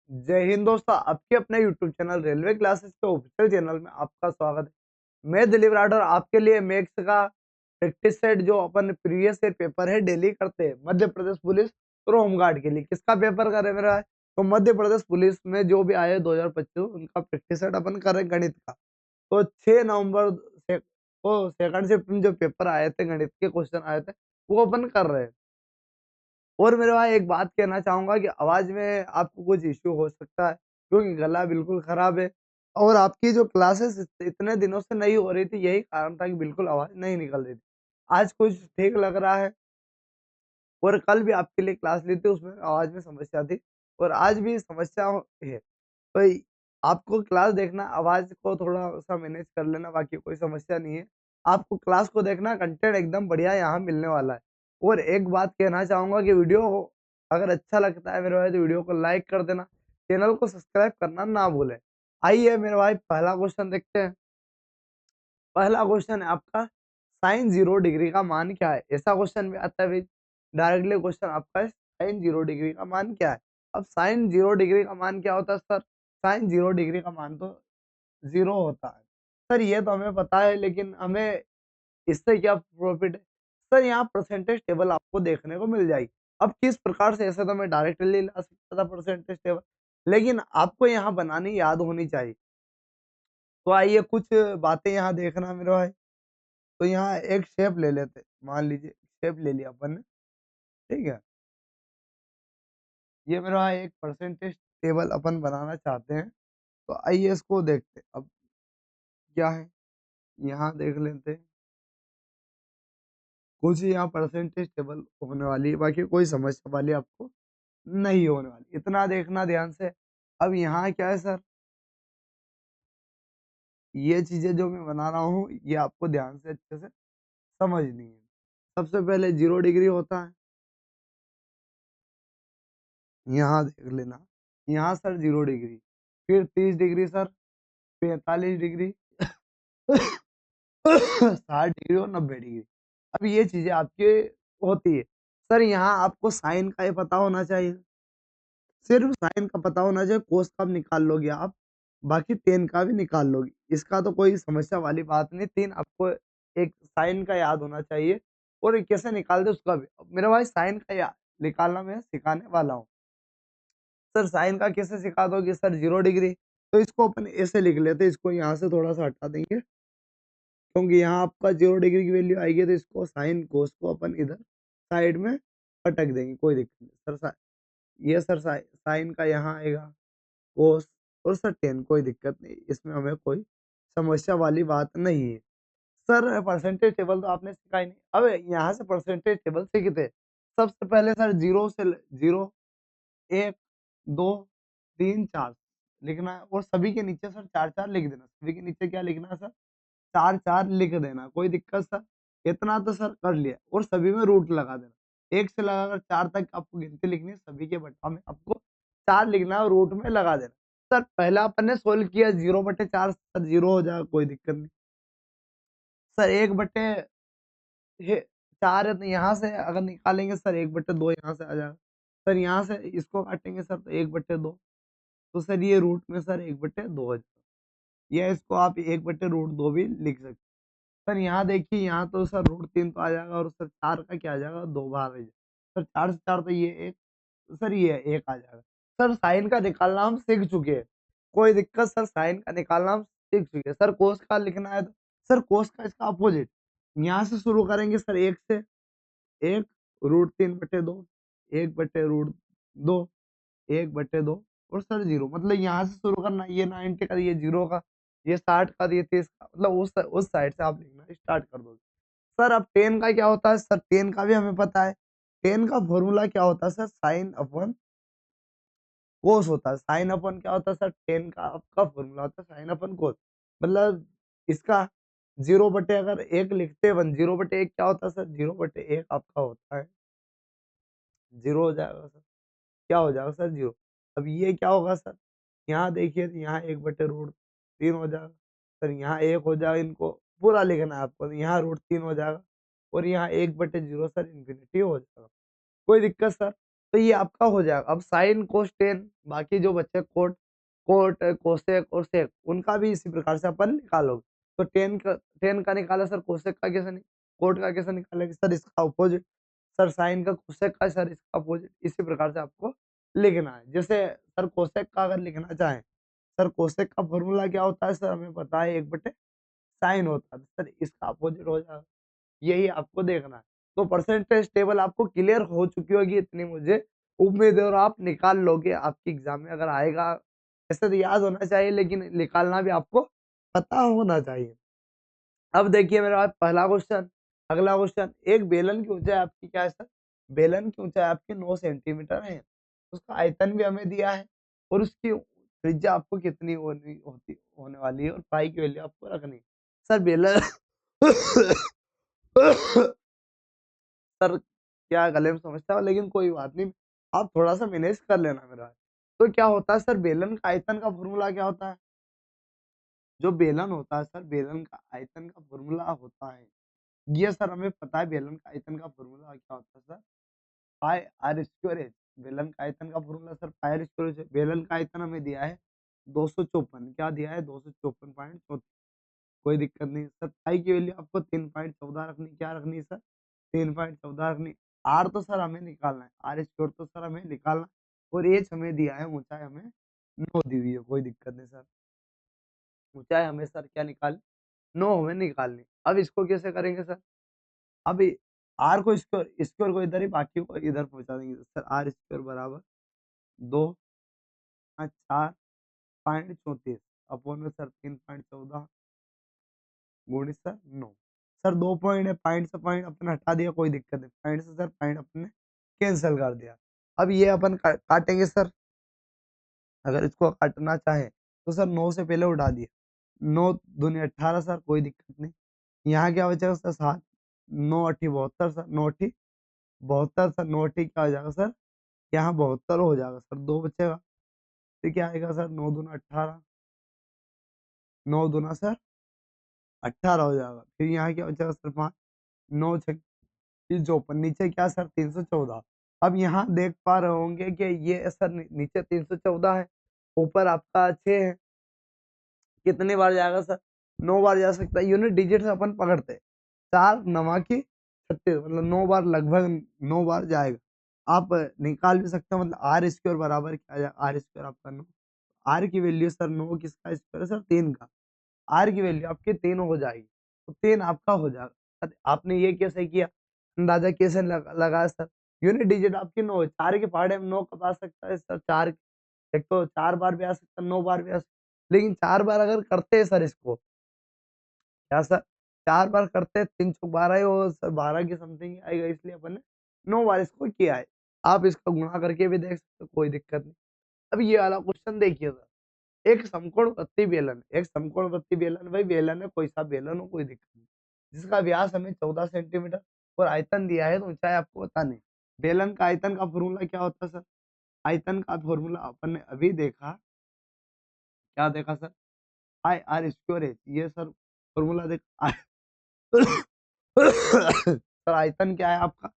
जय हिंद दोस्तों, आपके अपने यूट्यूब चैनल रेलवे क्लासेस के ऑफिशियल चैनल में आपका स्वागत है। मैं दिलीप राठौर आपके लिए मैथ्स का प्रैक्टिस सेट जो अपन प्रीवियस ईयर पेपर है डेली करते हैं मध्य प्रदेश पुलिस और होमगार्ड के लिए। किसका पेपर कर रहे मेरा है? तो मध्य प्रदेश पुलिस में जो भी आए 2025 उनका प्रैक्टिस सेट अपन कर रहे हैं गणित का। तो 6 नवंबर से वो सेकंड शिफ्ट में जो पेपर आए थे गणित के क्वेश्चन आए थे वो अपन कर रहे हैं। और मेरे भाई एक बात कहना चाहूंगा कि आवाज में आपको कुछ इश्यू हो सकता है क्योंकि गला बिल्कुल खराब है। और आपकी जो क्लासेस इतने दिनों से नहीं हो रही थी, यही कारण था कि बिल्कुल आवाज नहीं निकल रही थी। आज कुछ ठीक लग रहा है। और कल भी आपके लिए क्लास ली थी, उसमें आवाज में समस्या थी और आज भी समस्या है। तो आपको क्लास देखना, आवाज को थोड़ा सा मैनेज कर लेना, बाकी कोई समस्या नहीं है। आपको क्लास को देखना, कंटेंट एकदम बढ़िया यहाँ मिलने वाला है। और एक बात कहना चाहूंगा कि वीडियो अगर अच्छा लगता है मेरे भाई तो वीडियो को लाइक कर देना, चैनल को सब्सक्राइब करना ना भूलें। आइए मेरे भाई पहला क्वेश्चन देखते हैं। पहला क्वेश्चन है आपका, साइन 0 डिग्री का मान क्या है? ऐसा क्वेश्चन भी आता है भाई। डायरेक्टली क्वेश्चन आपका है, साइन 0 डिग्री का मान क्या है? अब साइन 0 डिग्री का मान क्या होता है सर? साइन 0 डिग्री का मान तो 0 होता है। सर ये तो हमें पता है, लेकिन हमें इससे क्या प्रॉफिट है? सर यहाँ परसेंटेज टेबल आपको देखने को मिल जाएगी। अब किस प्रकार से, ऐसे तो मैं डायरेक्टली ला सकता था परसेंटेज टेबल, लेकिन आपको यहाँ बनानी याद होनी चाहिए। तो आइए कुछ बातें यहाँ देखना मेरे भाई। तो यहाँ एक शेप ले लेते, मान लीजिए शेप ले लिया अपन ने, ठीक है। ये मेरा एक परसेंटेज टेबल अपन बनाना चाहते हैं। तो आइए इसको देखते हैं। अब क्या है, यहाँ देख लेते हैं। कुछ यहाँ परसेंटेज टेबल होने वाली है, बाकी कोई समस्या वाली आपको नहीं होने वाली, इतना देखना ध्यान से। अब यहाँ क्या है सर, ये चीजें जो मैं बना रहा हूँ ये आपको ध्यान से अच्छे से समझनी है। सबसे पहले 0 डिग्री होता है, यहाँ देख लेना। यहाँ सर 0 डिग्री, फिर 30 डिग्री सर, 45 डिग्री, 60 डिग्री और 90 डिग्री। अब ये चीजें आपके होती है। सर यहाँ आपको साइन का ही पता होना चाहिए, सिर्फ साइन का पता होना चाहिए। कोस का भी निकाल लोगे आप, बाकी टेन का भी निकाल लोगे, इसका तो कोई समस्या वाली बात नहीं। तीन आपको एक साइन का याद होना चाहिए। और ये कैसे निकालते उसका भी अब मेरा भाई साइन का याद निकालना मैं सिखाने वाला हूँ। सर साइन का कैसे सिखा दोगे सर? 0 डिग्री, तो इसको अपन ऐसे लिख लेते हैं, इसको यहाँ से थोड़ा सा हटा देंगे क्योंकि यहाँ आपका 0 डिग्री की वैल्यू आएगी। तो इसको साइन कोस को अपन इधर साइड में पटक देंगे, कोई दिक्कत नहीं सर। ये सर साइन का यहाँ आएगा, कोस और सर टेन, कोई दिक्कत नहीं, इसमें हमें कोई समस्या वाली बात नहीं है। सर परसेंटेज टेबल तो आपने सीखा ही नहीं। अब यहाँ से परसेंटेज टेबल सीखते। सबसे पहले सर जीरो से, जीरो, एक, दो, तीन, चार लिखना है। और सभी के नीचे सर चार चार लिख देना। सभी के नीचे क्या लिखना है सर? चार चार लिख देना, कोई दिक्कत सर? इतना तो सर कर लिया। और सभी में रूट लगा देना, एक से लगाकर चार तक आपको गिनती लिखनी है। सभी के बटा में आपको चार लिखना है और रूट में लगा देना। सर पहला अपन ने सोल्व किया 0/4, सर 0 हो जाएगा, कोई दिक्कत नहीं। सर 1/, ये 4 है तो यहाँ से अगर निकालेंगे सर 1/2 यहाँ से आ जाएगा। सर यहाँ से इसको काटेंगे सर तो 1/2। तो सर ये रूट में सर 1/2 हो जाएगा, या इसको आप 1/√2 भी लिख सकते हैं। सर यहाँ देखिए, यहाँ तो सर √3 तो आ जाएगा और सर 4 का क्या आ जाएगा? 2 बार आ जाएगा। सर 4 से 4 तो ये एक, तो सर ये 1 आ जाएगा। सर साइन का निकालना हम सीख चुके हैं, कोई दिक्कत? सर साइन का निकालना हम सीख चुके हैं। सर कोस का लिखना है तो सर कोस का इसका अपोजिट, यहाँ से शुरू करेंगे सर, 1 से, 1 √3/2, 1/√2, 1/2 और सर 0। मतलब यहाँ से शुरू करना, ये 90 का, ये 0 का, ये 60 का, ये 30 का, मतलब उस साइड से आप लिखना स्टार्ट कर दोगे। सर अब 10 का क्या होता है? सर 10 का भी हमें पता है। 10 का फॉर्मूला क्या होता है सर? साइन अपन कोस होता है। साइन अपन क्या होता है सर? 10 का आपका फॉर्मूला होता है साइन अपन कोस। मतलब इसका 0/, अगर 1 लिखते हैं 0/1 क्या होता है सर? 0/1 आपका होता है 0 हो जाएगा सर। क्या हो जाएगा सर? 0। अब ये क्या होगा सर? यहाँ देखिए तो यहाँ 1/√3 हो जाएगा। सर यहाँ 1 हो जाएगा, इनको पूरा लिखना है आपको। तो यहाँ √3 हो जाएगा और यहाँ 1/0 सर इन्फिनिटी हो जाएगा। कोई दिक्कत सर? तो ये आपका हो जाएगा। अब साइन कोस टेन, बाकी जो बच्चे कोट कोट कोसेक और सेक, उनका भी इसी प्रकार से अपन निकालोगे। तो टेन का निकाला सर, कोसेक का कैसे कोट का कैसे निकालेंगे सर, इसका अपोजिट। सर साइन का कोसेक का, सर इसका अपोजिट। इसी प्रकार से आपको लिखना है। जैसे सर कोसेक का अगर लिखना चाहें, सर कोसेक का फॉर्मूला क्या होता है सर, हमें पता है 1/साइन होता है। सर इसका अपोजिट हो जाएगा, यही आपको देखना है। तो परसेंटेज टेबल आपको क्लियर हो चुकी होगी, इतनी मुझे उम्मीद है, और आप निकाल लोगे। आपकी एग्जाम में अगर आएगा, ऐसे तो याद होना चाहिए, लेकिन निकालना भी आपको पता होना चाहिए। अब देखिए मेरे पास पहला क्वेश्चन, अगला क्वेश्चन, एक बेलन की ऊंचाई आपकी क्या है सर, बेलन की ऊंचाई आपकी 9 सेंटीमीटर है, उसका आयतन भी हमें दिया है, और उसकी त्रिज्या आपको कितनी होने वाली है, और पाई की वैल्यू आपको रखनी है। सर बेलन सर क्या गले में समझता है, लेकिन कोई बात नहीं, आप थोड़ा सा मैनेज कर लेना मेरा। तो क्या होता है सर, बेलन का आयतन का फॉर्मूला क्या होता है, जो बेलन होता है सर, बेलन का आयतन का फॉर्मूला होता है, ये सर हमें पता है, बेलन का आयतन का फॉर्मूला क्या होता है सर, पाई आर स्क्वायर है। बेलन का आयतन का formula sir pi r square है। बेलन का आयतन हमें दिया है 254, क्या दिया है 254.34। कोई दिक्कत नहीं सर, पाई की वैल्यू आपको 3.14 रखनी, क्या रखनी है सर 3.14 रखनी। आर तो सर हमें निकालना है, आर स्क्वायर तो सर हमें निकालना है, और एच हमें दिया है, ऊंचाई हमें 9 दी हुई है। कोई दिक्कत नहीं सर, ऊंचाई हमें सर क्या निकालनी, 9 हमें निकालनी। अब इसको कैसे करेंगे सर, अब आर को स्क्वायर, स्क्वायर को इधर ही, बाकी को इधर पहुंचा देंगे। सर आर स्क्वायर बराबर 2.4 अपॉन में सर 3.14 गुणित सर 9। सर 2 पॉइंट है, पॉइंट से पॉइंट अपन हटा दिया, कोई दिक्कत नहीं, पॉइंट से सर पॉइंट अपने कैंसिल कर दिया। अब ये अपन काटेंगे सर, अगर इसको काटना चाहे तो सर 9 से पहले उठा दिया, 9 दूनी 18 सर, कोई दिक्कत नहीं। यहाँ क्या बचेगा सर 7, 9 अठी 72 सर, 9 अठी 72 सर, 9 अठी क्या हो जाएगा सर, यहाँ 72 हो जाएगा सर, 2 बचेगा। फिर क्या आएगा सर, 9 दूना 18, 9 दूना सर 18 हो जाएगा। फिर यहाँ क्या बचेगा सर 5, 9 6 54, नीचे क्या सर 314। अब यहाँ देख पा रहे होंगे कि ये सर नीचे 314 है, ऊपर आपका 6 है, कितनी बार जाएगा सर, 9 बार जा सकता है। यूनिट डिजिट से अपन पकड़ते, 4 9 की 36, मतलब 9 बार, लगभग 9 बार जाएगा। आप निकाल भी सकते हो, मतलब आर स्क्वायर बराबर क्या जाएगा, आर स्क्वायर आपका 9, आर की वैल्यू सर 9 किसका स्क्वायर है सर, 3 का, आर की वैल्यू आपकी 3 हो जाएगी, तो 3 आपका हो जाएगा। आपने ये कैसे किया, अंदाजा कैसे लगाया सर, यूनिट डिजिट आपकी 9 है, 4 के पहाड़े में 9 कब आ सकता है सर, 4 एक तो 4 बार भी आ सकता है, 9 बार भी आ सकता है, लेकिन 4 बार अगर करते हैं सर इसको, क्या सर 4 बार करते हैं, 3 चौक 12 ही हो सर, 12 की समथिंग आएगा, इसलिए अपन ने 9 बार इसको किया है। आप इसका गुणा करके भी देख सकते हो, कोई दिक्कत नहीं। अब ये वाला क्वेश्चन देखिए सर, एक समकोणवृत्तीय बेलन, एक समकोणवृत्तीय बेलन, भाई बेलन है, कोई सा बेलन हो, कोई दिक्कत नहीं, जिसका व्यास हमें 14 सेंटीमीटर और आयतन दिया है, तो ऊंचाई आपको बतानी है। बेलन का आयतन का फॉर्मूला क्या होता है सर, आयतन का फॉर्मूला अपन ने अभी देखा, क्या देखा सर, आई आर स्क्वायर है, ये सर फॉर्मूला देख सर आयतन क्या है आपका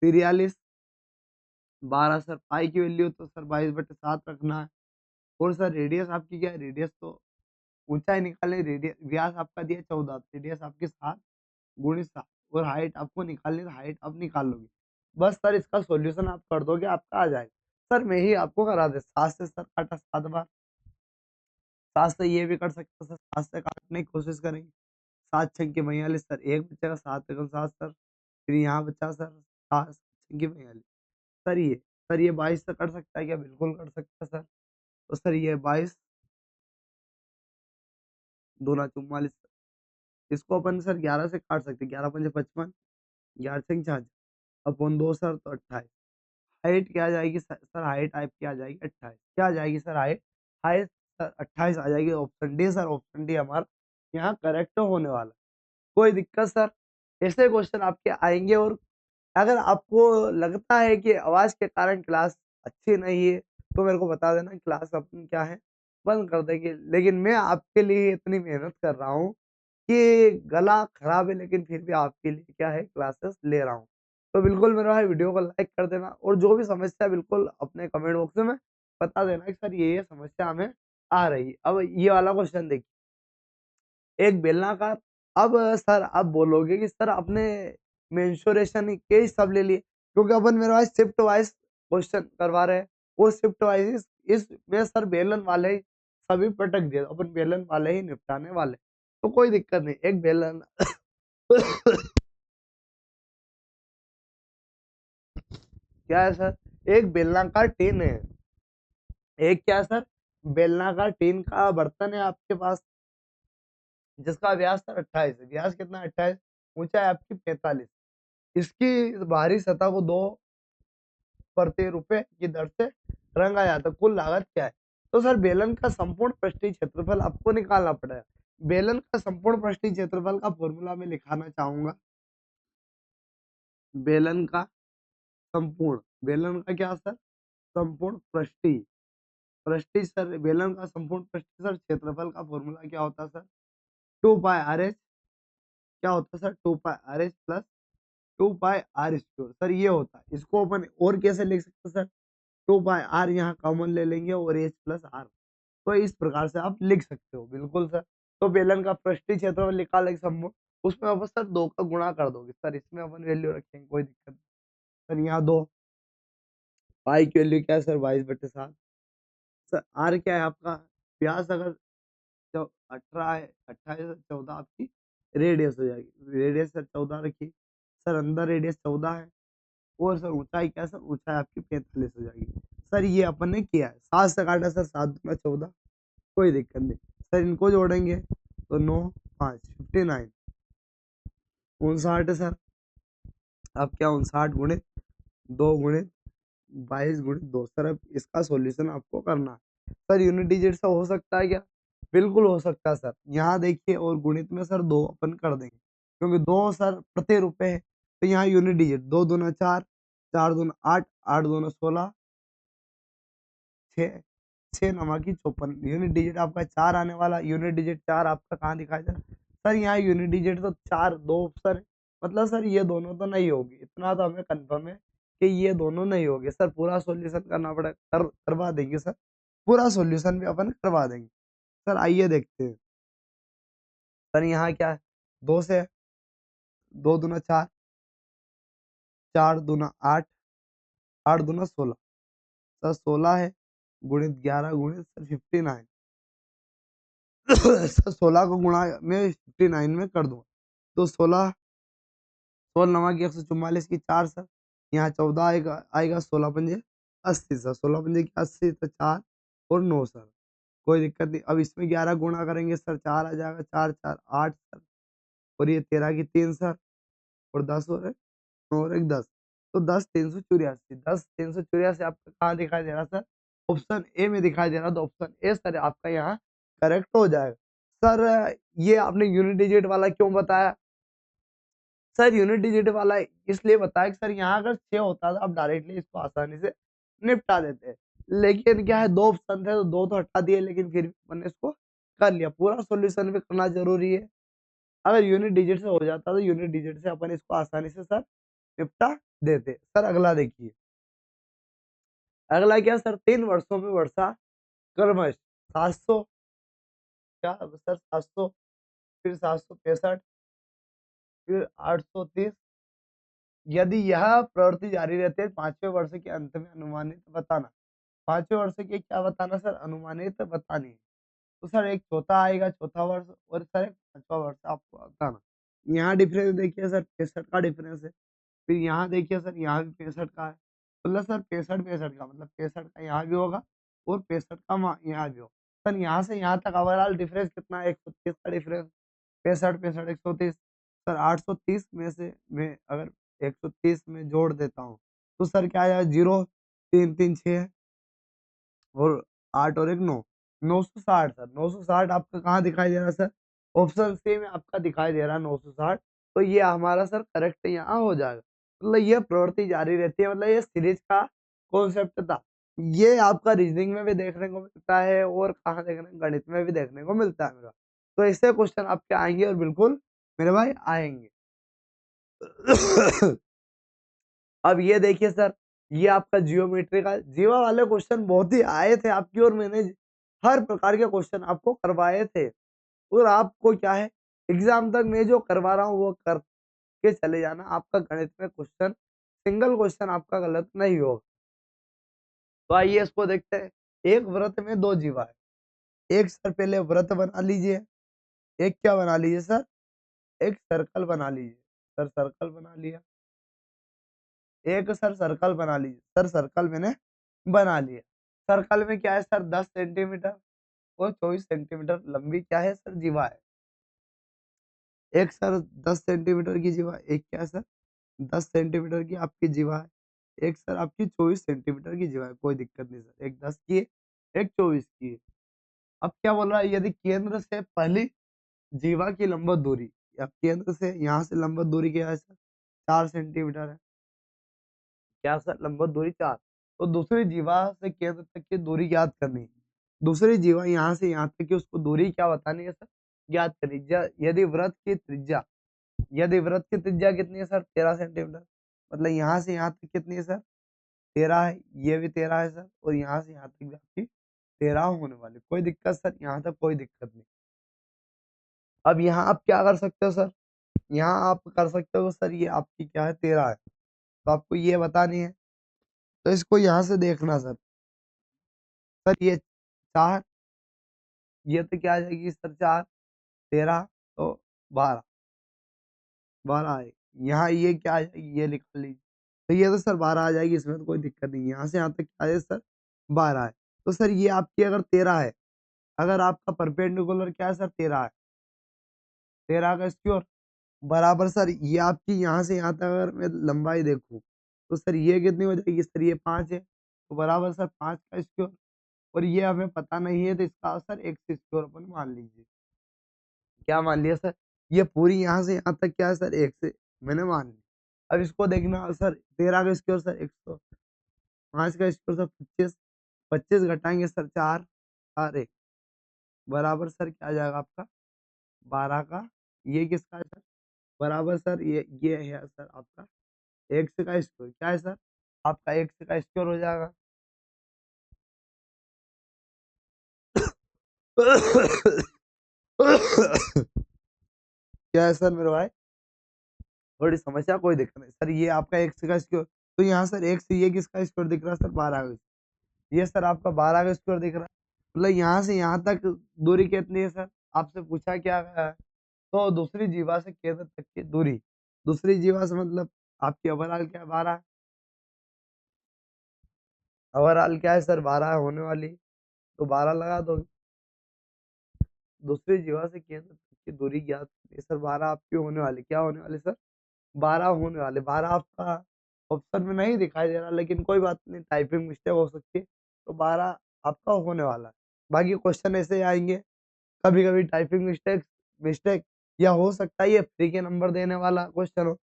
43, 12 सर, पाई की वैल्यू तो सर 22/7 रखना है, और सर रेडियस आपकी क्या है, रेडियस तो ऊंचाई निकालने, रेडियस व्यास आपका दिया 14, रेडियस आपकी 7 गुणित 7, और हाइट आपको निकालनी, हाइट आप निकाल लोगे। बस सर इसका सॉल्यूशन आप कर दोगे, आपका आ जाएगा। सर मैं ही आपको करा दे, 7 से सर काटा 7 बार, 7 से ये भी कर सकते सर, 7 से काटने की कोशिश करेंगे, 7 छक्के 42 सर, एक बचेगा, 7 एकम 7 सर, फिर यहाँ बचा सर 7 छक्के 42 सर ये 22 से कट सकता है क्या, बिल्कुल कट सकता है सर। तो सर ये 22 दूना 44, इसको अपन सर 11 से काट सकते, 11 पंजे 55, 11 छंग 66 अपॉन 2 सर, तो 28। हाइट क्या आ जाएगी सर, हाइट आपकी आ जाएगी 28, क्या आ जाएगी सर हाइट, हाइट सर 28 आ जाएगी। Option D sir, option D हमारा यहाँ करेक्ट होने वाला। कोई दिक्कत सर, ऐसे क्वेश्चन आपके आएंगे। और अगर आपको लगता है कि आवाज के कारण क्लास अच्छी नहीं है, तो मेरे को बता देना, क्लास अपन क्या है बंद कर देंगे। लेकिन मैं आपके लिए इतनी मेहनत कर रहा हूँ कि गला खराब है, लेकिन फिर भी आपके लिए क्या है क्लासेस ले रहा हूँ। तो बिल्कुल मेरे भाई वीडियो को लाइक कर देना और जो भी समस्या बिल्कुल अपने कमेंट बॉक्स में बता देना कि सर ये समस्या हमें आ रही है। अब ये वाला क्वेश्चन देखिए, एक बेलनाकार। अब सर आप बोलोगे कि सर आपने मेंसुरेशन के ही सब ले लिए, क्योंकि अपन मेरे पास शिफ्ट वाइज क्वेश्चन करवा रहे हैं और शिफ्ट वाइज इसमें सर बेलन वाले ही सभी पटक दिए, अपन बेलन वाले ही निपटाने वाले, तो कोई दिक्कत नहीं। एक बेलन क्या है सर, एक बेलनाकार टीन है, एक क्या है सर, बेलनाकार टीन का बर्तन है आपके पास, जिसका व्यास सर 28 है। व्यास कितना है? 28। ऊंचाई आपकी 45। इसकी बाहरी सतह को 2 प्रति रुपए की दर से रंगा जाता है। कुल लागत क्या है? तो सर बेलन का संपूर्ण पृष्ठीय क्षेत्रफल आपको निकालना पड़ेगा। बेलन का संपूर्ण पृष्ठीय क्षेत्रफल का फॉर्मूला में लिखाना चाहूंगा। बेलन का संपूर्ण, बेलन का क्या सर, संपूर्ण पृष्ठीय, पृष्ठीय सर, बेलन का संपूर्ण पृष्ठीय सर क्षेत्रफल का फॉर्मूला क्या होता है सर? 2 पाई आर एच, क्या होता है sir? 2 pi r h plus 2 pi r square, sir ये होता है। इसको अपन और कैसे लिख सकते हैं सर? 2 पाई आर यहाँ कॉमन ले लेंगे और एच प्लस आर, तो इस प्रकार से आप लिख सकते हो। बिल्कुल सर। तो बेलन का पृष्ठीय क्षेत्रफल निकाल एक संपूर्ण, उसमें अपन सर 2 का गुणा कर दोगे सर, इसमें अपन वैल्यू रखेंगे, कोई दिक्कत नहीं। सर यहाँ 2 पाई की वैल्यू क्या है सर? 22/7। सर आर क्या है आपका? व्यास अगर 18 है, 28 से 14 आपकी रेडियस हो जाएगी। रेडियस सर 14 रखी सर, अंदर रेडियस 14 है। और सर ऊंचाई क्या है सर? ऊंचाई आपकी 45 हो जाएगी। सर ये अपन ने किया है, 7 से काटा सर, 7 दूना 14, कोई दिक्कत नहीं। सर इनको जोड़ेंगे तो 9 5 59, 59 है सर। अब क्या 59 गुणित 2 गुणित 22 गुणित 2, सर अब इसका सॉल्यूशन आपको करना है। सर यूनिट डिजिट से हो सकता है क्या? बिल्कुल हो सकता है सर। यहाँ देखिए, और गुणित में सर 2 अपन कर देंगे, क्योंकि 2 सर प्रति रुपए है, तो यहाँ यूनिट डिजिट 2 दूना 4, 4 दूना 8, 8 दूना 16, 6, 6 नमा की 54। यूनिट डिजिट आपका 4 आने वाला। यूनिट डिजिट 4 आपका कहाँ दिखाई दे रहा है? सर यहाँ यूनिट डिजिट तो 4 2 ऑप्शन है, मतलब सर ये दोनों तो नहीं होगी, इतना तो हमें कंफर्म है कि ये दोनों नहीं होगे। सर पूरा सॉल्यूशन करना पड़ेगा, करवा देंगे सर, पूरा सॉल्यूशन भी अपन करवा देंगे। सर आइए देखते हैं। सर यहाँ क्या है? 2 से 2 दूना 4, 4 दूना 8, 8 दूना 16, सर 16 है, गुणित 11 गुणित सर 59। सर 16 को गुणा में 59 में कर दूंगा तो 16, 16 नवा की 144 की 4 सर, यहाँ 14 आएगा, आएगा 16 पंजे 80 सर, 16 पंजे की 80 तो 4 और 9 सर, कोई दिक्कत नहीं। अब इसमें 11 गुणा करेंगे सर, 4 आ जाएगा, 4 4 8 सर, और ये 13 की 3 सर, और 10 और 9 और 1 10, तो 10 384, 10 384 आपका कहाँ दिखाई दे रहा सर? ऑप्शन ए में दिखाई दे रहा, तो ऑप्शन ए सर आपका यहाँ करेक्ट हो जाएगा। सर ये आपने यूनिट डिजिट वाला क्यों बताया? सर यूनिट डिजिट वाला इसलिए बताया कि सर यहाँ अगर 6 होता था, आप डायरेक्टली इसको आसानी से निपटा देते, लेकिन क्या है 2 ऑप्शन थे तो 2 तो हटा दिए, लेकिन फिर भी मैंने इसको कर लिया। पूरा सॉल्यूशन भी करना जरूरी है। अगर यूनिट डिजिट से हो जाता तो यूनिट डिजिट से अपन इसको आसानी से सर निपटा देते। सर अगला देखिए, अगला क्या सर? 3 वर्षों में वर्षा क्रमश 700, क्या सर 700, फिर 765, फिर 830, यदि यह प्रवृत्ति जारी रहती है 5वें वर्ष के अंत में अनुमानित बताना। 5वें वर्ष के क्या बताना सर? अनुमानित बतानी है। तो सर एक चौथा आएगा, चौथा वर्ष, और सर एक 5वां वर्ष आपको बताना। यहाँ डिफरेंस देखिए सर, 65 का डिफरेंस है। फिर यहाँ देखिए सर, यहाँ भी 65 का है, मतलब सर 65 का, मतलब 65 का यहाँ भी होगा और 65 का यहाँ भी होगा। सर यहाँ से यहाँ तक ओवरऑल डिफरेंस कितना है? 130 का डिफरेंस। 65 65 130, सर 830 में से मैं अगर 130 में जोड़ देता हूँ तो सर क्या आया? 0 3 3 6 और 8 और 1 9, 960 सर। 960 आपका कहाँ दिखाई दे रहा है सर? ऑप्शन सी में आपका दिखाई दे रहा है 960। तो ये हमारा सर करेक्ट यहाँ हो जाएगा। मतलब ये प्रवृत्ति जारी रहती है, मतलब ये सीरीज का कॉन्सेप्ट था। ये आपका रीजनिंग में भी देखने को मिलता है और कहाँ देखने, गणित में भी देखने को मिलता है मेरा। तो ऐसे क्वेश्चन आपके आएंगे और बिल्कुल मेरे भाई आएंगे। अब ये देखिए सर, ये आपका जियोमेट्री का जीवा वाले क्वेश्चन बहुत ही आए थे आपकी, और मैंने हर प्रकार के क्वेश्चन आपको करवाए थे, और आपको क्या है, एग्जाम तक मैं जो करवा रहा हूँ वो करके चले जाना। आपका गणित में क्वेश्चन, सिंगल क्वेश्चन आपका गलत नहीं होगा। तो आइए इसको देखते हैं। एक व्रत में दो जीवा है। एक सर पहले व्रत बना लीजिए, एक क्या बना लीजिए सर, एक सर्कल बना लीजिए। सर सर्कल बना लिया, एक सर सर्कल बना लीजिए। सर सर्कल मैंने बना लिया। सर्कल में क्या है सर, 10 सेंटीमीटर और 24 सेंटीमीटर लंबी क्या है सर, जीवा है। एक सर 10 सेंटीमीटर की जीवा, एक क्या है सर 10 सेंटीमीटर की आपकी जीवा है, एक सर आपकी 24 सेंटीमीटर की जीवा है। कोई दिक्कत नहीं सर, एक 10 की है, एक 24 की है। अब क्या बोल रहा है, यदि केंद्र से पहली जीवा की लंबवत दूरी, या केंद्र से यहाँ से लंबवत दूरी क्या है सर, 4 सेंटीमीटर है। क्या सर, लंबवत दूरी 4। तो दूसरी जीवा से केंद्र तक की दूरी ज्ञात करनी है। दूसरी जीवा यहाँ से यहाँ तक की उसको दूरी क्या बतानी है सर, ज्ञात करनी। यदि वृत्त की त्रिज्या, यदि वृत्त की त्रिज्या कितनी है सर, 13 सेंटीमीटर, मतलब यहाँ से यहाँ तक कितनी है सर, 13 है। ये भी 13 है सर, और यहाँ से यहाँ तक भी आपकी 13 होने वाली। कोई दिक्कत सर, यहाँ तक कोई दिक्कत नहीं। अब यहाँ आप क्या कर सकते हो सर, यहाँ आप कर सकते हो सर, ये आपकी क्या है, 13 है, तो आपको ये बतानी है। तो इसको यहाँ से देखना सर, ये 4, ये तो क्या आ जाएगी सर, 4, 13, तो 12, 12 है। यहाँ ये क्या आ जाएगी, ये लिख लीजिए। तो ये तो सर 12 आ जाएगी, इसमें तो कोई दिक्कत नहीं। यहाँ से यहाँ तक क्या है सर, 12 है। तो सर ये आपकी अगर 13 है, अगर आपका परपेंडिकुलर क्या है सर, 13 है, 13 का स्क्वायर बराबर सर, ये आपकी यहाँ से यहाँ तक अगर मैं लंबाई देखूँ, तो सर ये कितनी हो जाएगी सर, ये 5 है, तो बराबर सर 5 का स्क्वायर। और ये हमें पता नहीं है, तो इसका आंसर x स्क्वायर अपन मान लीजिए। क्या मान लिया सर, ये पूरी यहाँ से यहाँ तक क्या है सर, x मैंने मान लिया। अब इसको देखना सर, 13 का स्क्वायर सर 105 का स्क्वायर सर 25, 25 घटाएंगे सर 4, 4 1 बराबर सर क्या आ जाएगा आपका, 12 का, ये किसका है सर, बराबर सर ये है सर आपका एक्स का स्क्वायर। क्या है सर, आपका एक्स का स्क्वायर हो जाएगा। क्या है सर मेरे भाई, थोड़ी समस्या, कोई दिक्कत नहीं सर, ये आपका एक्स का स्क्वायर। तो यहाँ सर एक्स, ये किसका स्क्वायर दिख रहा है सर, 12 का। ये सर आपका 12 का स्क्वायर दिख रहा है। मतलब यहाँ से यहाँ तक दूरी कितनी है सर, आपसे पूछा क्या गया है। तो दूसरी जीवा से केंद्र तक की दूरी, दूसरी जीवा से मतलब आपकी ओवरऑल क्या है, 12, ओवरऑल क्या है सर, 12 होने वाली, तो 12 लगा दो। दूसरी जीवा से केंद्र तक की दूरी ज्ञात कीजिए। सर 12 आपकी होने वाली, क्या होने वाली सर, 12 होने वाले। 12 आपका ऑप्शन में नहीं दिखाई दे रहा, लेकिन कोई बात नहीं, टाइपिंग मिस्टेक हो सकती है। तो 12 आपका होने वाला है। बाकी क्वेश्चन ऐसे आएंगे, कभी कभी टाइपिंग मिस्टेक मिस्टेक या हो सकता है ये फ्री के नंबर देने वाला क्वेश्चन हो।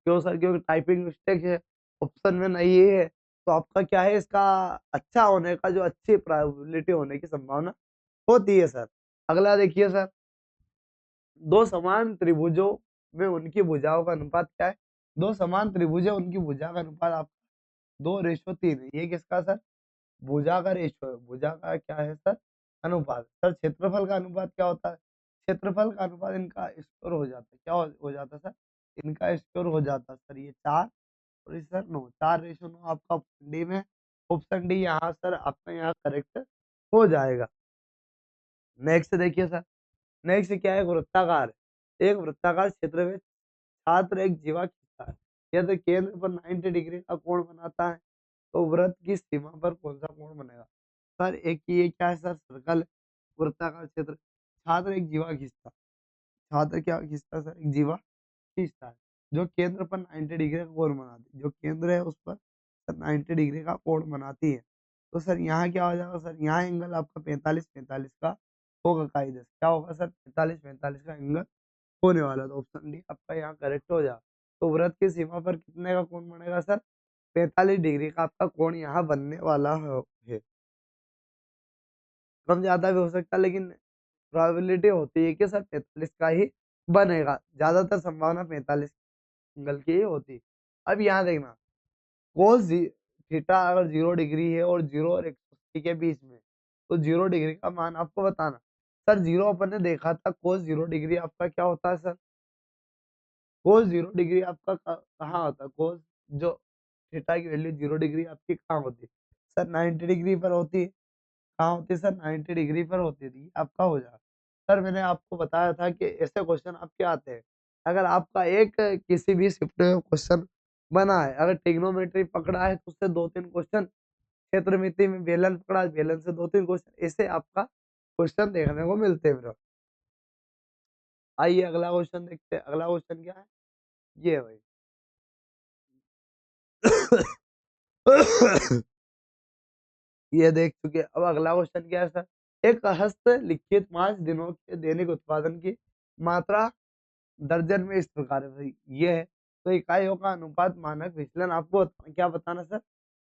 क्यों सर, क्योंकि टाइपिंग मिस्टेक है, ऑप्शन में नहीं है, तो आपका क्या है, इसका अच्छा होने का जो अच्छी प्रोबेबिलिटी होने की संभावना होती है सर। अगला देखिए सर, दो समान त्रिभुजों में उनकी भुजाओं का अनुपात क्या है। दो समान त्रिभुज है, उनकी भुजा का अनुपात आप 2:3 है। ये किसका सर, भुजा का रेशो है। भुजा का क्या है सर, अनुपात। सर क्षेत्रफल का अनुपात क्या होता है, क्षेत्रफल का अनुपात इनका स्क्वायर हो जाता है। क्या हो जाता है सर, इनका स्क्वायर हो जाता है सर, ये 4 और इस सर 9, 4:9 आपका ऑप्शन डी में। ऑप्शन डी यहाँ सर आपका यहाँ करेक्ट हो जाएगा। नेक्स्ट देखिए सर, नेक्स्ट क्या है, एक वृत्ताकार। एक वृत्ताकार क्षेत्र में छात्र एक जीवा खींचता है, यदि केंद्र पर 90 डिग्री का कोण बनाता है, तो वृत्त की सीमा पर कौन सा कोण बनेगा। सर एक ये क्या है सर, सर्कल, वृत्ताकार क्षेत्र, छात्र एक जीवा खींचता, छात्र क्या खींचता है सर, एक जीवा खींचता है, जो केंद्र पर 90 डिग्री का कोण बनाती है। जो केंद्र है उस पर सर 90 डिग्री का कोण बनाती है। तो सर यहाँ क्या हो जाएगा सर, यहाँ एंगल आपका 45 का होगा कायदे से। क्या होगा सर, 45 का एंगल होने वाला। तो ऑप्शन डी आपका यहाँ करेक्ट हो जाएगा। तो वृत्त की सीमा पर कितने का कोण बनेगा सर, 45 डिग्री का आपका कोण यहाँ बनने वाला है। कम ज्यादा भी हो सकता है, लेकिन प्रोबेबिलिटी होती है कि सर 45 का ही बनेगा। ज्यादातर संभावना 45 एंगल की ही होती है। अब यहाँ देखना, कोस थीटा अगर 0 डिग्री है और 0 और 180 के बीच में, तो 0 डिग्री का मान आपको बताना। सर 0 अपन ने देखा था, कोस 0 डिग्री आपका क्या होता है सर? कोस 0 डिग्री आपका कहाँ होता है? कोस जो थीटा की वैल्यू 0 डिग्री आपकी कहाँ होती है? सर 90 डिग्री पर होती है। कहाँ होती है सर? 90 डिग्री पर होती थी, आपका हो जाए। सर मैंने आपको बताया था कि ऐसे क्वेश्चन आपके आते हैं। अगर आपका एक किसी भी शिफ्ट में क्वेश्चन बना है, अगर ट्रिग्नोमेट्री पकड़ा है तो उससे 2-3 क्वेश्चन, क्षेत्रमिति में बेलन पकड़ा है, बेलन से 2-3 क्वेश्चन, ऐसे आपका क्वेश्चन देखने को मिलते हैं मेरे। आइए अगला क्वेश्चन देखते हैं। अगला क्वेश्चन क्या है? ये है भाई। ये देख चुके। अब अगला क्वेश्चन क्या है सर? एक हस्तलिखित 5 दिनों के दैनिक उत्पादन की मात्रा दर्जन में इस प्रकार है भाई, ये है। तो इकाइयों का अनुपात मानक विचलन आपको क्या बताना सर?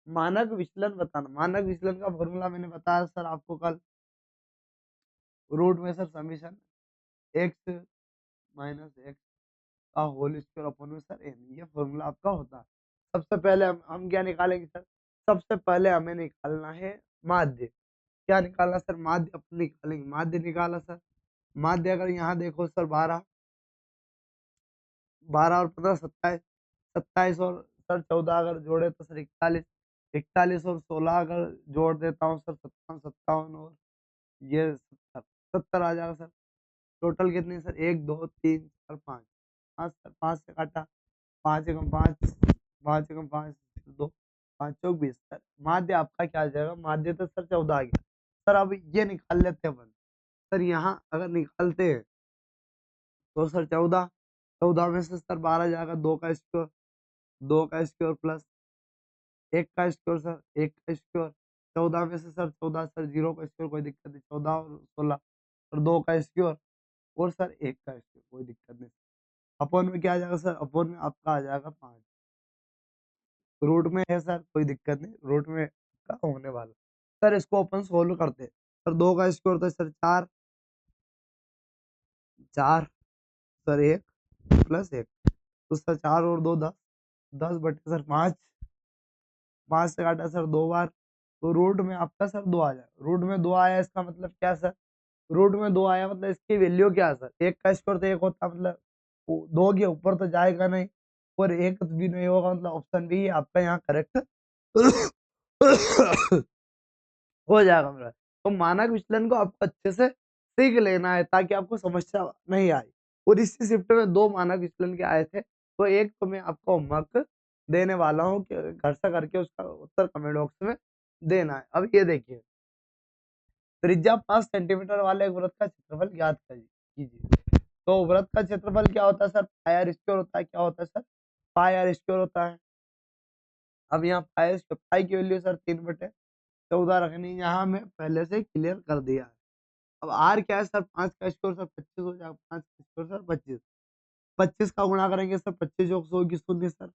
मानक विचलन बताना। मानक विचलन का फॉर्मूला मैंने बताया सर आपको कल, रूट में sir summation x minus x का होल स्क्वायर अपॉन में सर एन, ये फॉर्मूला आपका होता है। सबसे पहले हम क्या निकालेंगे सर? सबसे पहले हमें निकालना है माध्य। क्या निकालना सर? माध्य अपन निकालेंगे। माध्य निकाला सर। माध्य अगर यहाँ देखो सर, 12 12 और 15 27, 27 और सर 14 अगर जोड़े तो सर 41, 41 और 16 अगर जोड़ देता हूँ सर 57, 57 और ये 70, 70 आ जाएगा सर। टोटल कितनी सर? 1 2 3 4 5, 5 सर, 5 से काटा, 5 एकम 5, 5 एकम 5 2, 5 चौक 20 सर। माध्य आपका क्या आ जाएगा? माध्य तो सर 14 आ गया सर। अब ये निकाल लेते हैं अपन। सर यहाँ अगर निकालते हैं तो सर 14, 14 में से सर 12 जाएगा, 2 का स्क्वायर, 2 का स्क्वायर प्लस 1 का स्क्वायर सर, 1 का स्क्वायर। 14 में से सर 14 सर, 0 का स्क्वायर कोई दिक्कत नहीं, 14 और 16 और 2 का स्क्वायर और सर 1 का स्क्वायर कोई दिक्कत नहीं। अपोन में क्या आ जाएगा सर? अपोन में आपका आ जाएगा 5। रूट में है सर, कोई दिक्कत नहीं, रूट में का होने वाला। सर इसको अपन सोल्व करते हैं। सर 2 का स्क्वायर होता है सर 4, 4 सर 1 प्लस 1, तो सर 4 और 2 10, 10 बटे सर 5, 5 से काटा सर 2 बार, तो रूट में आपका सर 2 आ जाए। रूट में 2 आया, इसका मतलब क्या सर? रूट में 2 आया मतलब इसकी वैल्यू क्या है सर? 1 का स्क्वायर तो 1 होता, मतलब 2 के ऊपर तो जाएगा नहीं, और 1 भी नहीं होगा, मतलब ऑप्शन बी आपका यहाँ करेक्ट हो जाएगा मेरा। तो मानक विचलन को आपको अच्छे से सीख लेना है ताकि आपको समस्या नहीं आए। और इसी शिफ्ट में 2 मानक विचलन के आए थे, तो एक तो मैं आपको होमवर्क देने वाला हूँ कि घर से करके उसका उत्तर कमेंट बॉक्स में देना है। अब ये देखिए, त्रिज्या 5 सेंटीमीटर वाले एक वृत्त का क्षेत्रफल ज्ञात कीजिए। तो वृत्त का क्षेत्रफल क्या होता है सर? पाई आर स्क्वायर होता है। क्या होता है सर? पाई आर स्क्वायर होता है। अब यहाँ पाई की वैल्यू सर 3/14 रखनी, यहाँ मैं पहले से क्लियर कर दिया है। अब आर क्या है सर? 5 का स्क्वायर सर 25 हो जाएगा, 5 का स्क्वायर सर 25, 25 का गुणा करेंगे सर, 25 जोक 100 की शून्य सर,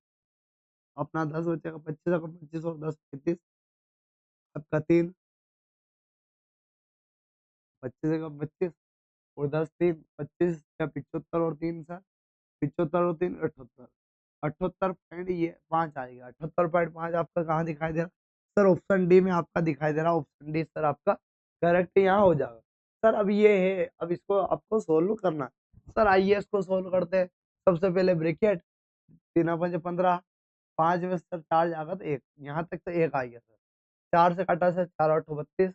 अपना 10 बचेगा, 25 का 25 और 10 35, आपका 3, 25 का 25 और 10 3, 25 का 75 और 3 सर, 75 और 3 78, 78 पॉइंट ये 5 आएगा। 78.5 आपका कहाँ दिखाई दे रहा सर? ऑप्शन डी में आपका दिखाई दे रहा। ऑप्शन डी सर आपका करेक्ट यहाँ हो जाएगा। सर अब ये है, अब इसको आपको सोल्व करना है। सर आइए इसको सोल्व करते हैं। सबसे पहले ब्रैकेट, 3×5 = 15, 5 में सर 4 जाएगा तो 1, यहाँ तक तो 1 आ गया सर। 4 से काटा सर 4 8 32,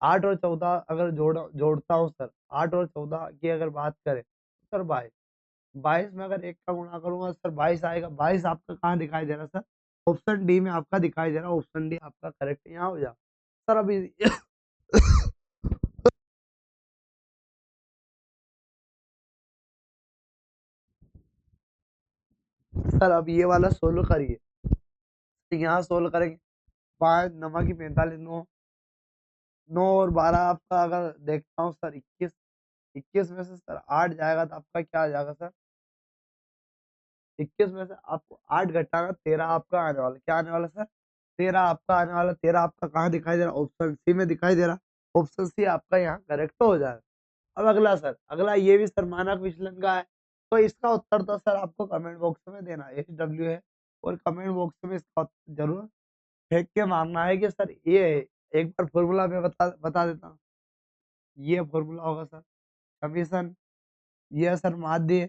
8 और 14 अगर जोड़ता हूँ सर, 8 और 14 की अगर बात करें तो सर 22, 22 में अगर 1 का गुणा करूंगा सर 22 आएगा। 22 आपका कहाँ दिखाई दे रहा है सर? ऑप्शन डी में आपका दिखाई दे रहा है। ऑप्शन डी आपका करेक्ट यहाँ हो जाए सर। अभी सर अब ये वाला सोल्व करिए। तो यहाँ सोल्व करेंगे, 5 9 की 45, 9, 9 और 12 आपका अगर देखता हूँ सर 21, 21 में से सर 8 जाएगा तो आपका क्या आ जाएगा सर? 21 में से आपको 8 घटाना 13 आपका आने वाला। क्या आने वाला सर? 13 आपका आने वाला। 13 आपका कहाँ दिखाई दे रहा? ऑप्शन सी में दिखाई दे रहा। ऑप्शन सी आपका यहाँ करेक्ट हो जाएगा। अब अगला सर, अगला ये भी सर मानक विचलन का है, तो इसका उत्तर तो सर आपको कमेंट बॉक्स में देना है। HW है और कमेंट बॉक्स में इसका उत्तर जरूर फेंक के मारना है कि सर ये है। एक बार फॉर्मूला में बता बता देता हूँ। ये फॉर्मूला होगा सर समीशन, ये है सर माध्य,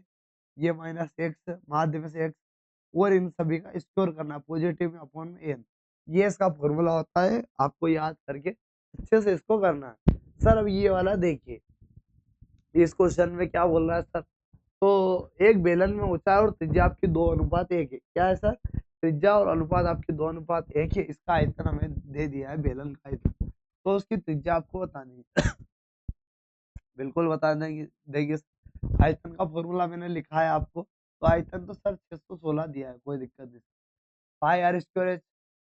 ये माइनस एक्स माध्य में से एक्स, और इन सभी का स्क्वायर करना पॉजिटिव में अपॉन में एन। ये इसका फॉर्मूला होता है, आपको याद करके अच्छे से इसको करना है। सर अब ये वाला देखिए, इस क्वेश्चन में क्या बोल रहा है सर, तो एक बेलन में ऊंचाई और त्रिज्या आपकी 2:1 है। क्या है सर, त्रिज्या और अनुपात आपकी 2:1 है। इसका आयतन हमें दे दिया है बेलन का आयतन, तो उसकी त्रिज्या आपको बतानी है। बिल्कुल बता देंगे, देखिए आयतन का फॉर्मूला मैंने लिखा है आपको, तो आयतन तो सर 616 दिया है, कोई दिक्कत नहीं। पाई आर स्क्वायर एच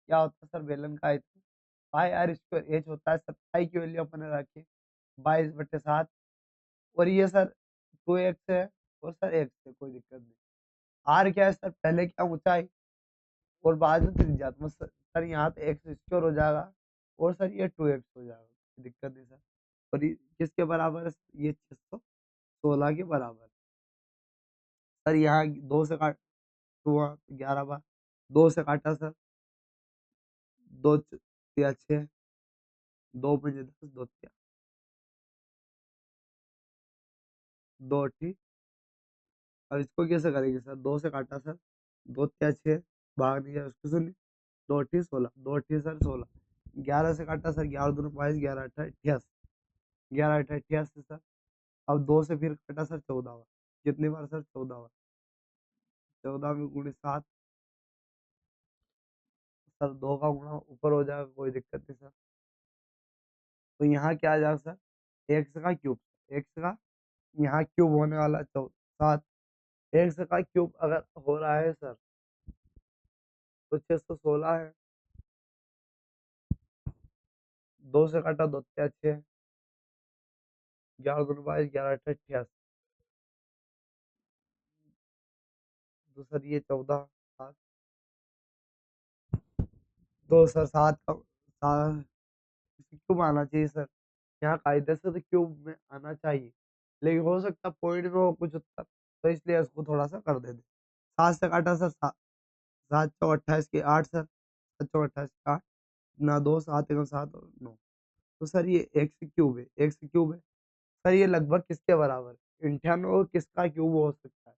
क्या होता है सर बेलन का आयतन, पाई आर स्क्वायर एच होता है सर, पाई की वैल्यू अपने रखी 22/7, और ये सर 2x है और सर x है, कोई दिक्कत नहीं। आर क्या है सर, पहले क्या ऊंचाई और बाद में त्रिज्या, तो सर यहाँ पे एक्स स्क्वायर हो जाएगा और सर ये 2x हो जाएगा, कोई दिक्कत नहीं सर। और ये किसके बराबर है, ये 616 के बराबर। सर यहाँ दो से काट, हुआ 11 बार, दो से काटा सर, दो तिया 6, दो पंजे 10, दो तिया दो ठीक। अब इसको कैसे करेंगे सर, दो से काटा सर, दो तिया 6, भाग नहीं जाए उसको सुनिए, दो अठी 16, दो अठी सर 16, 11 से काटा सर, 11 दूनी 22, 11 अठा 88, 11 अठा 88 सर। अब दो से फिर काटा सर 14 बार, कितनी बार सर 14 बार, 14 में गुणे 7, सर दो का गुणा ऊपर हो जाएगा, कोई दिक्कत नहीं सर। तो यहाँ क्या आ जाएगा सर, एक्स का क्यूब, एक्स का यहाँ क्यूब होने वाला 7, एक्स का क्यूब अगर हो रहा है सर तो 616 है, दो से काटा दो तिया 6, 11 दूनी 22, 11 अठा 88, तो सर ये 14, 7, तो सर 7 का क्यूब आना चाहिए सर, यहाँ कायदे से तो क्यूब में आना चाहिए, लेकिन हो सकता है पॉइंट में हो कुछ उत्तर, तो इसलिए इसको थोड़ा सा कर देते। 7 से काटा सर 7, 7 चौ 28 के 8 सर, 7 चौ 28 के 8 ना 2, 7 एवं 7 और 9, तो सर ये एक्स क्यूब है, एक्स क्यूब है। सर ये लगभग किसके बराबर है, 98 किसका क्यूब हो सकता है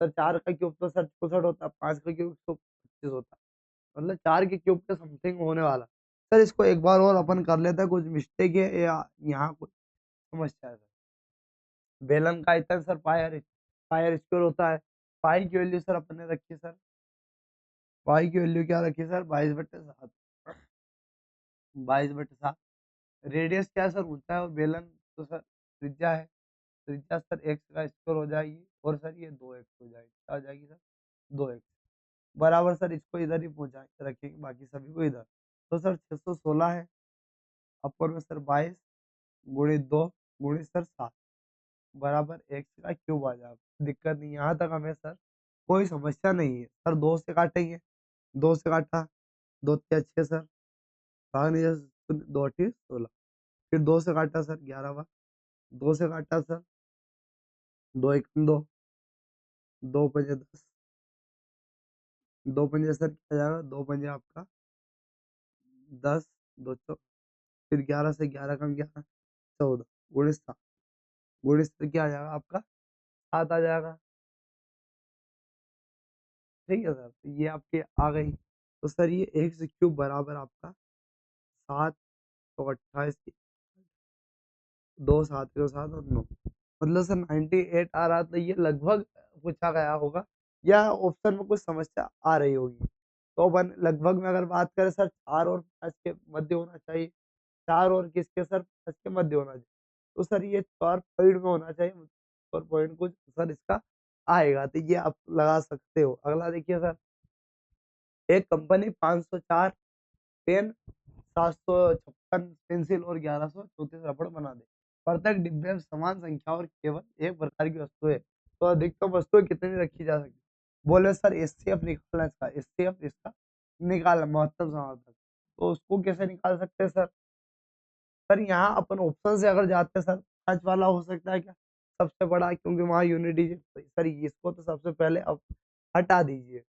सर, 4 का क्यूब तो सर 64 होता है, 5 का क्यूब तो 25 होता है, मतलब 4 के क्यूब के समथिंग होने वाला। सर इसको एक बार और अपन कर लेते हैं, कुछ मिस्टेक है या यहाँ कुछ समस्या है सर। बेलन का आयतन सर पाई आर स्क्वायर होता है, पाई की वैल्यू सर अपने रखी सर, पाई की वैल्यू क्या रखी सर 22/7, 22/7। रेडियस क्या है सर, ऊंचाई और बेलन तो सर त्रिज्या है, त्रिज्या सर एक्स का स्क्वायर हो जाएगी, और सर ये 2x हो जाएगी, क्या हो जाएगी सर 2x, बराबर सर इसको इधर ही पहुंचा रखेंगे, बाकी सभी को इधर। तो सर 616 है, अपर में सर 22 गुणे 2 गुणे सर 7, बराबर एक्स का क्यूब आ जाएगा। दिक्कत नहीं, यहाँ तक हमें सर कोई समस्या नहीं है सर। दो से काटेंगे, दो से काटा, दो तिया 6 सर, भाग नहीं जा, दो अठी 16, फिर दो से काटा सर 11 बार, दो से काटा सर, दो एक दो, दो पंजे 10, दो पंजे सर क्या जाएगा, दो पंजे आपका 10, दो फिर 11 से 11 कम 11 14 गुणे 7, गुणे से क्या आ जाएगा आपका 7 आ जाएगा। ठीक है सर, तो ये आपके आ गई। तो सर ये एक्स क्यूब बराबर आपका 7 तो 28 दो 7 के 7 और 9, मतलब सर 98 आ रहा, तो ये लगभग पूछा गया होगा या ऑप्शन में कुछ समस्या आ रही होगी। तो अपन लगभग में अगर बात करें सर 4 और 5 के मध्य होना चाहिए, 4 और किसके सर 5 के मध्य होना चाहिए, तो सर ये 4 पॉइंट में होना चाहिए, और पॉइंट कुछ सर इसका आएगा, तो ये आप लगा सकते हो। अगला देखिए सर, एक कंपनी 504 पेन, 756 पेंसिल और 1134 रबड़ बना दे, प्रत्येक डिब्बे में समान संख्या और केवल एक प्रकार की वस्तु है, तो अधिकतम वस्तुएं कितनी रखी जा सकती, बोले सर एचसीएफ निकालना, इसका एचसीएफ इसका निकालना महत्तम समाधान, तो उसको कैसे निकाल सकते हैं सर। सर यहाँ अपन ऑप्शन से अगर जाते हैं सर, 5 वाला हो सकता है क्या सबसे बड़ा, क्योंकि वहाँ यूनिटी, सर इसको तो सबसे पहले अब हटा दीजिए,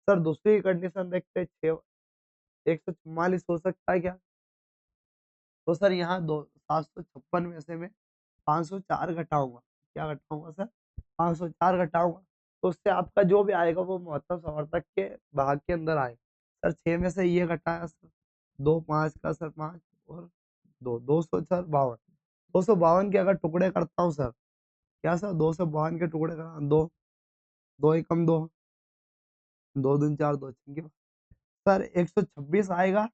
सर दूसरी कंडीशन देखते हैं, 144 हो सकता है क्या? तो सर यहाँ दो 756 में से मैं 504 घटाऊंगा। क्या घटाऊंगा सर? 504 घटाऊंगा, तो उससे आपका जो भी आएगा वो महत्तम समर्थक के भाग के अंदर आएगा। सर 6 में से ये घटाया सर, 2 5 का सर 5 और 200 सर 52। 252 के अगर टुकड़े करता हूँ सर, क्या सर 252 के टुकड़े करा, 2 2 एकम 2, 2 दूनी 4, 2 छक्के, सर 126 आएगा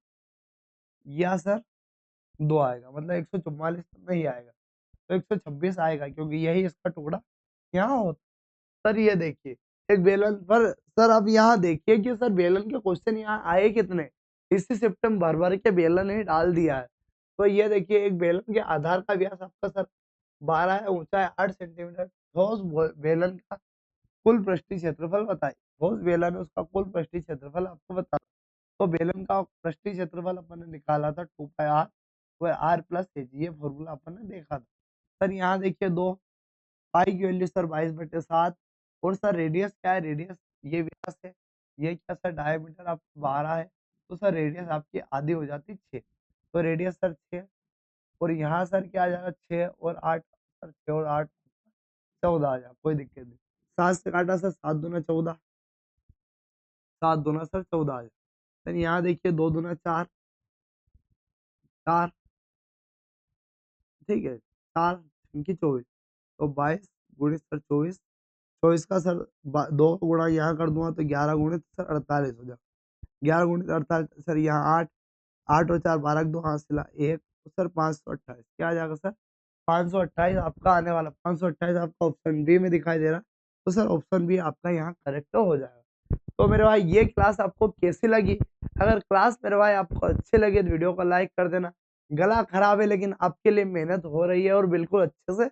या सर 2 आएगा, मतलब 144 नहीं आएगा, तो 126 आएगा क्योंकि यही इसका टुकड़ा यहाँ होता। सर ये देखिए एक बेलन पर, सर अब यहाँ देखिए कि सर बेलन के क्वेश्चन यहाँ आए कितने, इसी शिफ्ट भर भर के बेलन ही डाल दिया है। तो ये देखिए एक बेलन के आधार का व्यास आपका सर 12 है, ऊंचा है 8 सेंटीमीटर। ठोस बेलन का कुल पृष्ठीय क्षेत्रफल बताइए। ठोस बेलन है उसका कुल पृष्ठीय क्षेत्रफल आपको बता, तो बेलन का पृष्ठीय क्षेत्रफल अपन ने निकाला था 2 पाई आर, वो आर प्लस एच, ये फॉर्मूला अपन ने देखा था। सर यहाँ देखिए 2 पाई की वैल्यू सर 22/7, और सर रेडियस क्या है? रेडियस ये व्यास है, ये क्या सर डायमीटर आपका 12 है, तो सर रेडियस आपकी आधी हो जाती है 6, तो रेडियस सर 6, और यहाँ सर क्या आ जाएगा 6 और 8, सर 6 और 8 14 आ जाएगा, कोई दिक्कत नहीं। 7 से काटा सर 7 दूना 14, 7 दूना सर 14 आ जाएगा। सर यहाँ देखिए 2 दूना 4, 4 ठीक है, 4 की 24, तो 22 गुणित सर 24, 24 का सर 2 गुणा यहाँ कर दूंगा तो 11 गुणित सर 48 हो जाएगा। 11 गुणित 48 सर यहाँ 8, 8 और 4 12 2 हाथ सिला 1, तो सर 528 क्या आ जाएगा सर? 528 आपका आने वाला, 528 आपका ऑप्शन बी में दिखाई दे रहा है, तो सर ऑप्शन बी आपका यहाँ करेक्ट हो जाएगा। तो मेरे भाई ये क्लास आपको कैसी लगी? अगर क्लास मेरे भाई आपको अच्छी लगी तो वीडियो को लाइक कर देना। गला खराब है लेकिन आपके लिए मेहनत हो रही है और बिल्कुल अच्छे से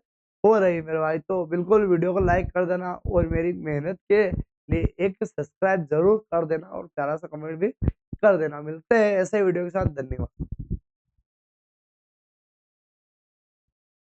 हो रही है मेरे भाई, तो बिल्कुल वीडियो को लाइक कर देना और मेरी मेहनत के लिए एक सब्सक्राइब जरूर कर देना और प्यारा सा कमेंट भी कर देना। मिलते हैं ऐसे वीडियो के साथ, धन्यवाद।